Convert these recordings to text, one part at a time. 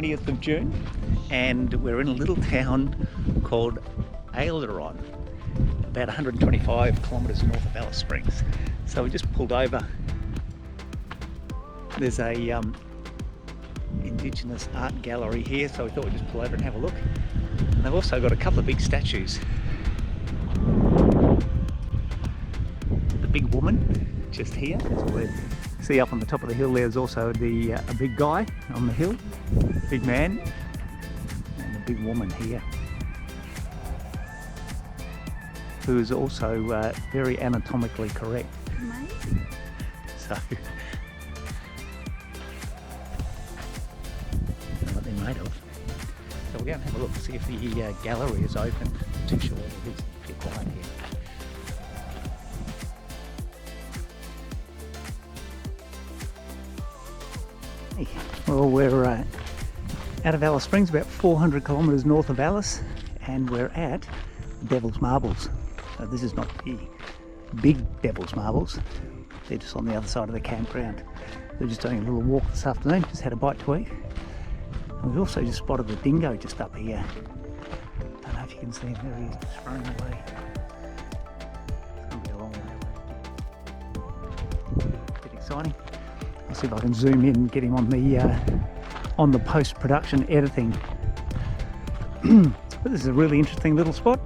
20th of June and we're in a little town called Aileron, about 125 kilometres north of Alice Springs. So we just pulled over. There's a Indigenous art gallery here, so we thought we'd just pull over and have a look. And they've also got a couple of big statues. The big woman just here, as we see up on the top of the hill. There's also a big guy on the hill, big man, and a big woman here, who is also very anatomically correct. Amazing. So, I don't know what they're made of. So we'll go and have a look, see if the gallery is open. I'm too sure it is. Pretty quiet here. Well, we're out of Alice Springs, about 400 kilometres north of Alice, and we're at Devil's Marbles. So this is not the big Devil's Marbles, they're just on the other side of the campground. We're just doing a little walk this afternoon, just had a bite to eat. And we've also just spotted the dingo just up here. Don't know if you can see him, there he is, just running away. It's going to be a long way away. A bit exciting. I'll see if I can zoom in and get him on the post-production editing. But this is a really interesting little spot.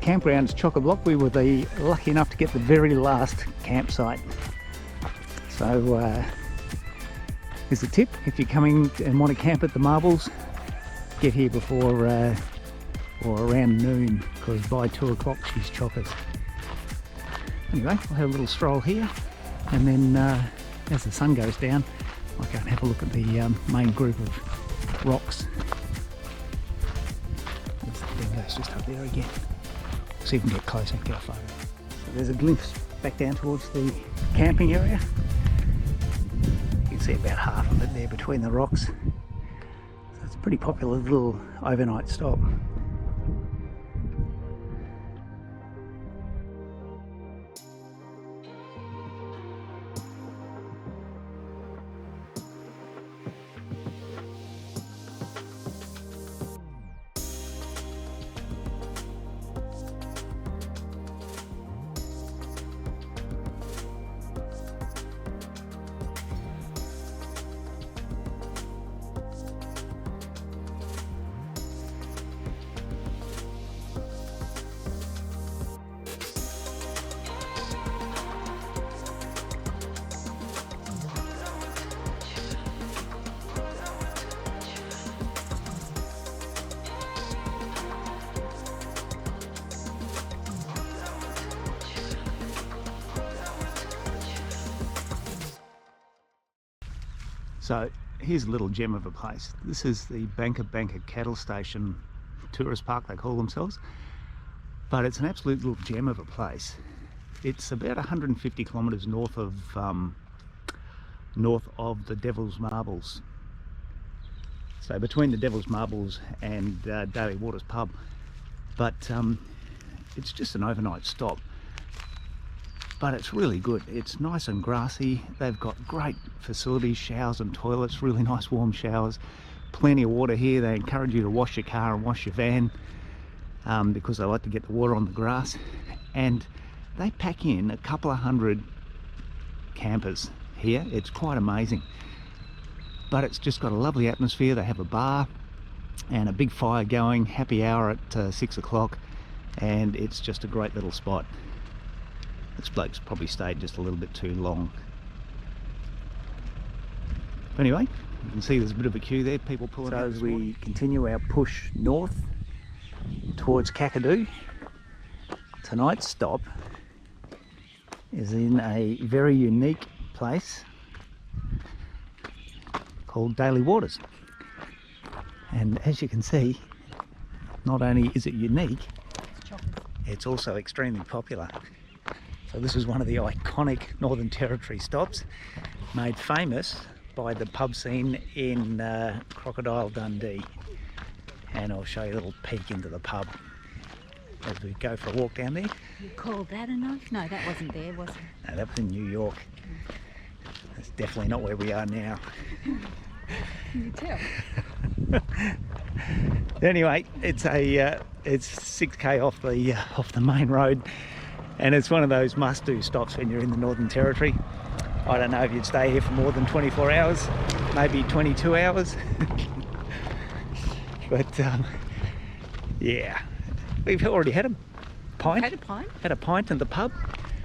Campground's chock-a-block. We were lucky enough to get the very last campsite. So here's a tip: if you're coming and want to camp at the Marbles, get here before or around noon, because by 2 o'clock she's chockers. Anyway, we'll have a little stroll here. And then as the sun goes down, I'll go and have a look at the main group of rocks. There's the dingo's just up there again. See if we can get closer and get a photo. So there's a glimpse back down towards the camping area. You can see about half of it there between the rocks. So it's a pretty popular little overnight stop. So here's a little gem of a place. This is the Banka Cattle Station Tourist Park, they call themselves. But it's an absolute little gem of a place. It's about 150 kilometres north of the Devil's Marbles. So between the Devil's Marbles and Daly Waters Pub. But it's just an overnight stop. But it's really good. It's nice and grassy. They've got great facilities, showers and toilets, really nice warm showers, plenty of water here. They encourage you to wash your car and wash your van because they like to get the water on the grass. And they pack in a couple of hundred campers here. It's quite amazing. But it's just got a lovely atmosphere. They have a bar and a big fire going, happy hour at 6 o'clock, and it's just a great little spot. This bloke's probably stayed just a little bit too long. But anyway, you can see there's a bit of a queue there, people pulling out. So as we continue our push north towards Kakadu, tonight's stop is in a very unique place called Daly Waters. And as you can see, not only is it unique, it's also extremely popular. So this is one of the iconic Northern Territory stops, made famous by the pub scene in Crocodile Dundee. And I'll show you a little peek into the pub as we go for a walk down there. You called that enough? No, that wasn't there, was it? No, that was in New York. That's definitely not where we are now. Can you tell? Anyway, it's 6k off the main road, and it's one of those must-do stops when you're in the Northern Territory. I don't know if you'd stay here for more than 24 hours, maybe 22 hours. But yeah, we've already had a pint. Had a pint in the pub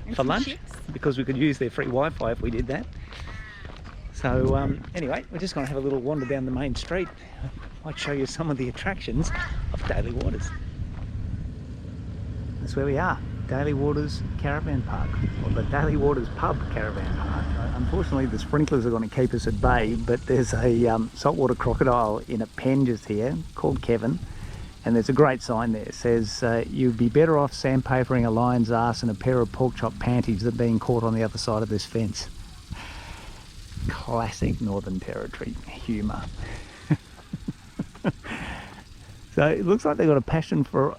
And for some lunch chips. because we could use their free Wi-Fi if we did that. So anyway, we're just going to have a little wander down the main street. I might show you some of the attractions of Daly Waters. That's where we are, Daly Waters Caravan Park, or the Daly Waters Pub Caravan Park. Unfortunately, the sprinklers are going to keep us at bay, but there's a saltwater crocodile in a pen just here called Kevin, and there's a great sign there. It says, you'd be better off sandpapering a lion's ass in a pair of pork chop panties than being caught on the other side of this fence. Classic Northern Territory humour. So it looks like they've got a passion for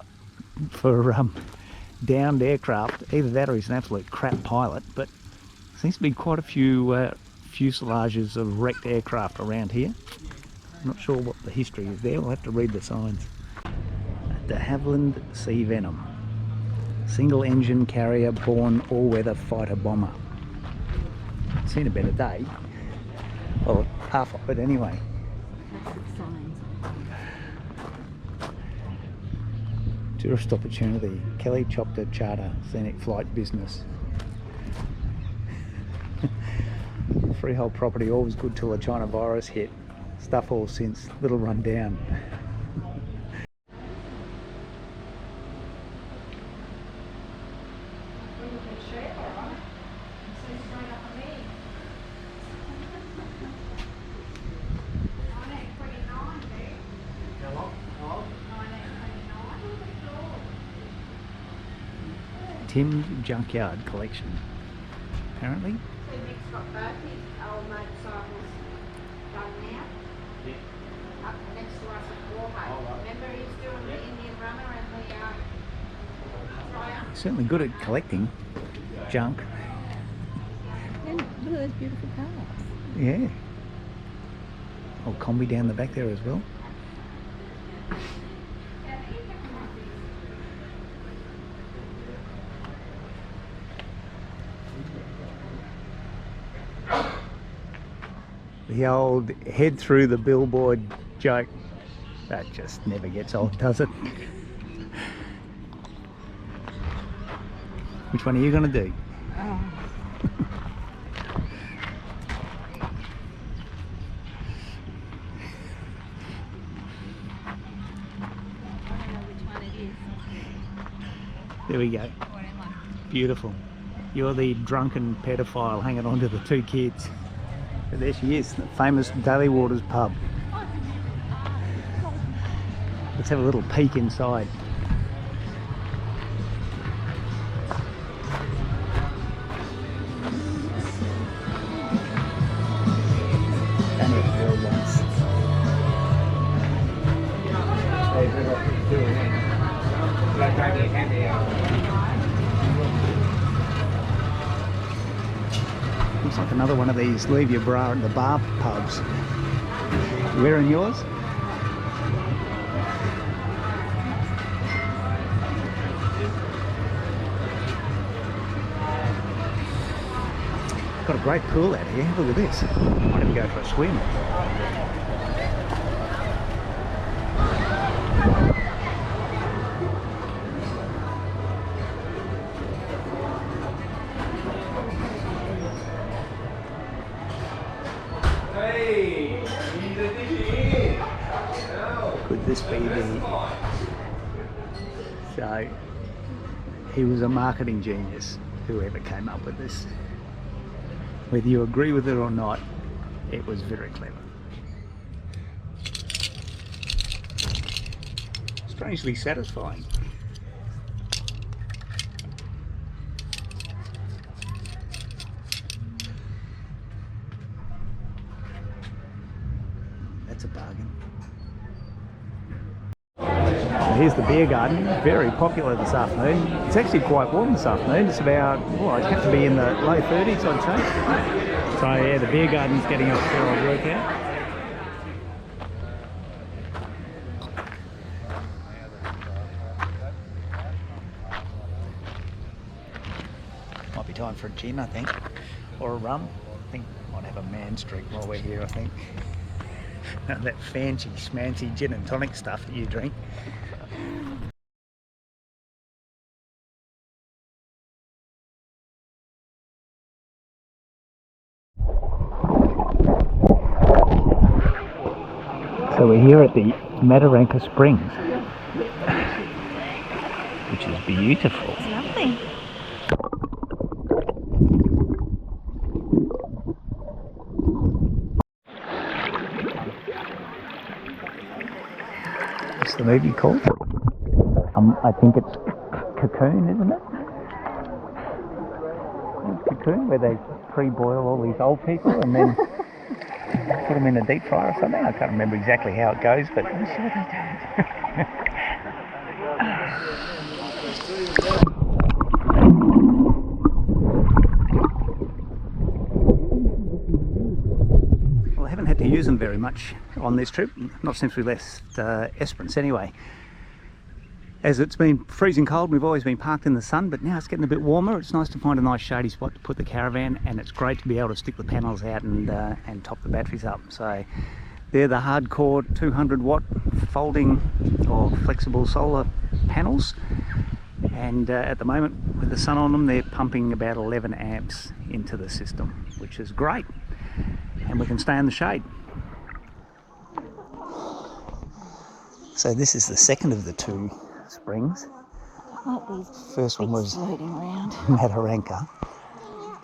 downed aircraft. Either that or he's an absolute crap pilot, but there seems to be quite a few fuselages of wrecked aircraft around here. I'm not sure what the history is there. We'll have to read the signs. De Havilland Sea Venom, single engine carrier born all-weather fighter bomber. Seen a better day. Well, half of it anyway. Tourist opportunity, Kelly Chopper Charter, scenic flight business. Freehold property, always good till the China virus hit. Stuff all since, little run down. Tim's Junkyard Collection, apparently. So Nick's got both his old motorcycles done now. Up next to us at Warhol. Remember he's doing the Indian Runner and the Triumph? Certainly good at collecting junk. And look at those beautiful cars. Yeah. Old combi down the back there as well. The old head through the billboard joke. That just never gets old, does it? Which one are you going to do? Oh. I don't know which one it is. There we go. Beautiful. You're the drunken pedophile hanging on to the two kids. But there she is, the famous Daly Waters Pub. Let's have a little peek inside. Done it all once. Looks like another one of these leave your bra at the bar pubs. You wearing yours? Got a great pool out here. Look at this. Might even go for a swim. Could this be the... So, he was a marketing genius, whoever came up with this. Whether you agree with it or not, it was very clever. Strangely satisfying. That's a bargain. Here's the beer garden, very popular this afternoon. It's actually quite warm this afternoon. It's about, well, it'd have to be in the low 30s, I'd say. So yeah, the beer garden's getting up for a workout. time for a gin, I think, or a rum. I think I might have a man's drink while we're here, I think. That fancy schmancy gin and tonic stuff that you drink. So we're here at the Mataranka Springs, which is beautiful. It's lovely. What's the movie called? I think it's Cocoon, isn't it? Cocoon, where they pre-boil all these old people and then put them in a deep fryer or something. I can't remember exactly how it goes, but I'm sure they do. Well, I haven't had to use them very much on this trip, not since we left Esperance anyway. As it's been freezing cold, we've always been parked in the sun, but now it's getting a bit warmer. It's nice to find a nice shady spot to put the caravan, and it's great to be able to stick the panels out and top the batteries up. So they're the hardcore 200 watt folding or flexible solar panels, and at the moment with the sun on them, they're pumping about 11 amps into the system, which is great, and we can stay in the shade. So this is the second of the two springs. First one was Mataranka,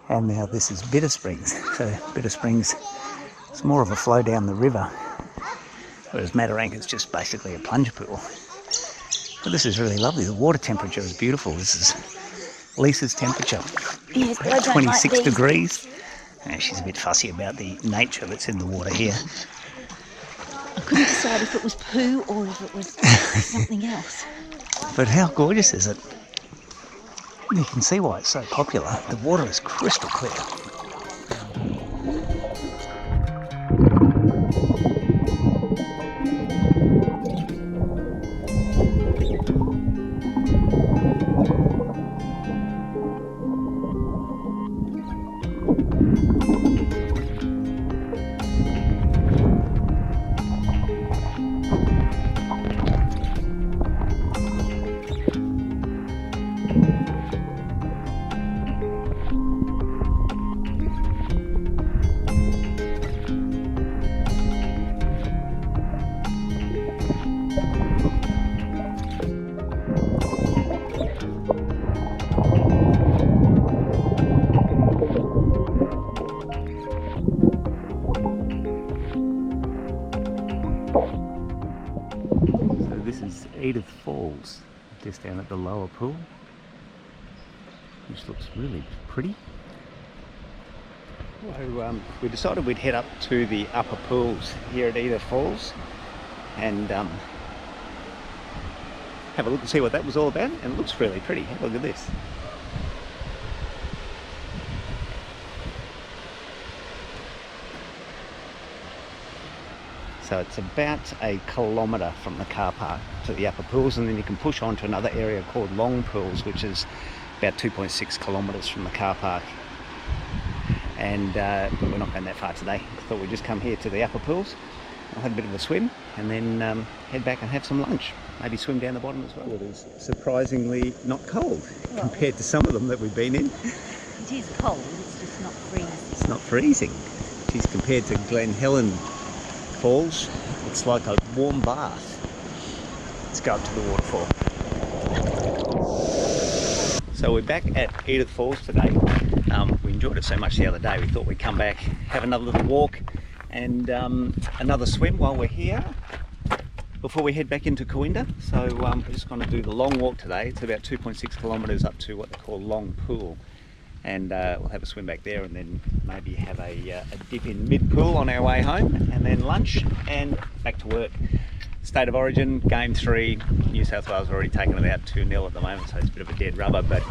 and now this is Bitter Springs. So Bitter Springs, it's more of a flow down the river, whereas Mataranka is just basically a plunge pool. But this is really lovely. The water temperature is beautiful. This is Lisa's temperature, Yes, but I about don't 26 like these. degrees. And she's a bit fussy about the nature that's in the water here. I couldn't decide if it was poo or if it was something else. But how gorgeous is it? You can see why it's so popular. The water is crystal clear. Edith Falls, just down at the lower pool, which looks really pretty. So, we decided we'd head up to the upper pools here at Edith Falls and have a look and see what that was all about, and it looks really pretty. Have a look at this. So it's about a kilometre from the car park to the upper pools, and then you can push on to another area called Long Pools, which is about 2.6 kilometres from the car park. And but we're not going that far today. I thought we'd just come here to the upper pools. I'll have a bit of a swim and then head back and have some lunch. Maybe swim down the bottom as well. It is surprisingly not cold compared to some of them that we've been in. It is cold, it's just not freezing. It's not freezing. Geez, compared to Glen Helen Falls, it's like a warm bath. Let's go up to the waterfall. So we're back at Edith Falls today. We enjoyed it so much the other day, we thought we'd come back, have another little walk and another swim while we're here before we head back into Corinda. So we're just going to do the long walk today. It's about 2.6 kilometres up to what they call Long Pool, and we'll have a swim back there and then maybe have a dip in mid-pool on our way home, and then lunch and back to work. State of Origin, Game 3, New South Wales already taken it out 2-0 at the moment, so it's a bit of a dead rubber, but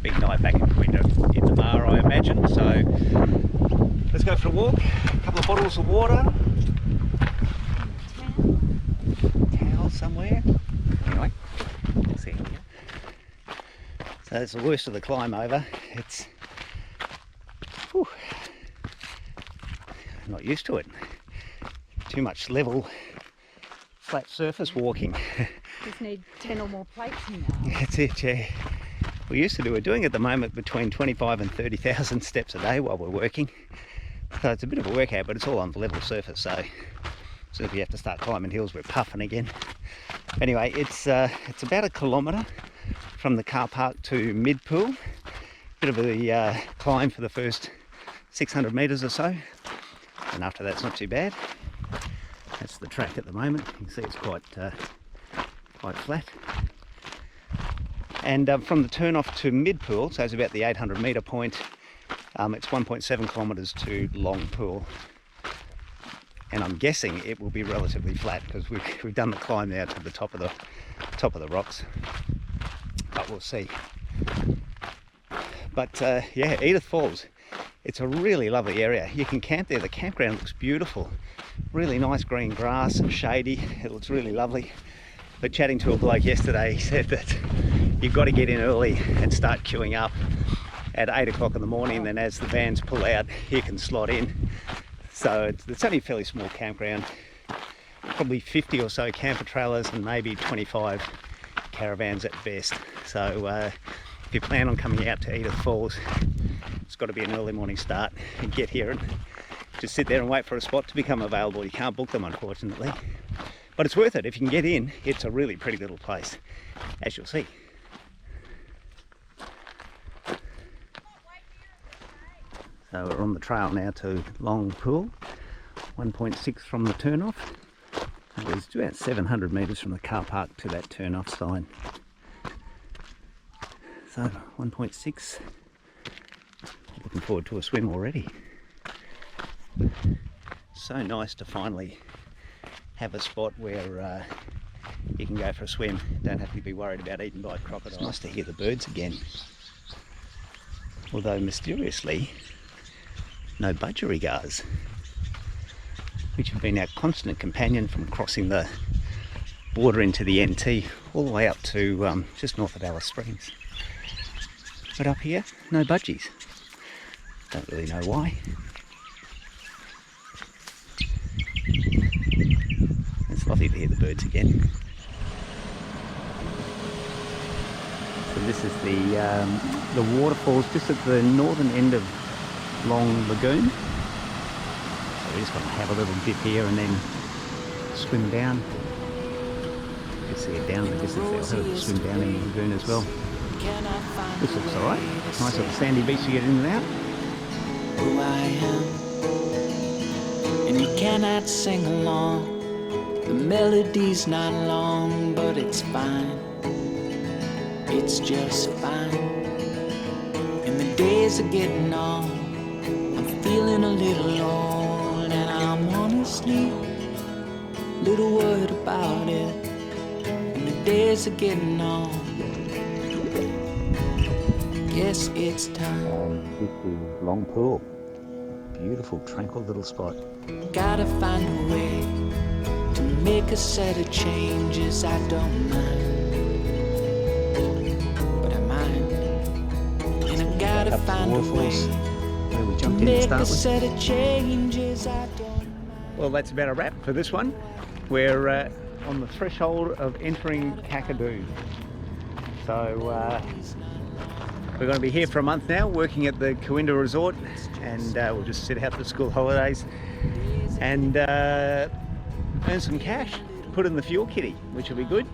big night back in Corinda in the Mar, I imagine. So let's go for a walk, a couple of bottles of water, towel somewhere. Anyway, we'll see how we go. So that's the worst of the climb over. It's not used to it. Too much level, flat surface walking. Just need 10 or more plates in there. That's it, yeah. We used to do it, doing at the moment between 25 and 30,000 steps a day while we're working. So it's a bit of a workout, but it's all on the level surface, so if we have to start climbing hills, we're puffing again. Anyway, it's about 1 kilometre from the car park to mid-pool. Bit of a climb for the first 600 metres or so, and after that's not too bad. That's the track at the moment. You can see it's quite flat. And from the turn off to mid-pool, so it's about the 800 metre point, it's 1.7 kilometres to long pool. And I'm guessing it will be relatively flat because we've done the climb now to the top of the rocks, but we'll see. But yeah, Edith Falls, it's a really lovely area. You can camp there. The campground looks beautiful, really nice green grass and shady. It looks really lovely. But chatting to a bloke yesterday, he said that you've got to get in early and start queuing up at 8 o'clock in the morning. Then as the vans pull out, you can slot in. So it's only a fairly small campground, probably 50 or so camper trailers and maybe 25 caravans at best. So if you plan on coming out to Edith Falls, it's got to be an early morning start and get here and just sit there and wait for a spot to become available. You can't book them, unfortunately, but it's worth it. If you can get in, it's a really pretty little place, as you'll see. So we're on the trail now to Long Pool, 1.6 from the turnoff. It's about 700 metres from the car park to that turn-off sign. So 1.6. Looking forward to a swim already. So nice to finally have a spot where you can go for a swim. Don't have to be worried about eaten by crocodiles. It's nice to hear the birds again. Although mysteriously, no budgerigars, which have been our constant companion from crossing the border into the NT all the way up to just north of Alice Springs. But up here, no budgies. Don't really know why. It's lovely to hear the birds again. So this is the waterfalls just at the northern end of Long Lagoon. So we're just going to have a little dip here and then swim down. You can see it down in the distance there. I'll have a swim down in the lagoon as well. This looks alright. Nice little sandy beach to get in and out. Who I am, and you cannot sing along. The melody's not long, but it's fine. It's just fine. And the days are getting on. I'm feeling a little old, and I'm honestly a little worried about it. And the days are getting on. Guess it's time. This is Long Pool. Beautiful, tranquil little spot. Gotta find a way to make a set of changes. I don't mind, but I mind. And I gotta find a way where we to jumped in make to a start set of changes. I don't mind. Well, that's about a wrap for this one. We're on the threshold of entering Kakadu. So we're going to be here for a month now, working at the Kakadu Resort, and we'll just sit out the school holidays and earn some cash to put in the fuel kitty, which will be good.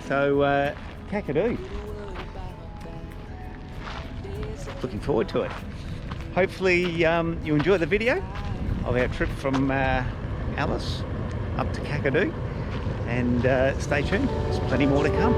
So Kakadu, looking forward to it. Hopefully you enjoyed the video of our trip from Alice up to Kakadu, and stay tuned, there's plenty more to come.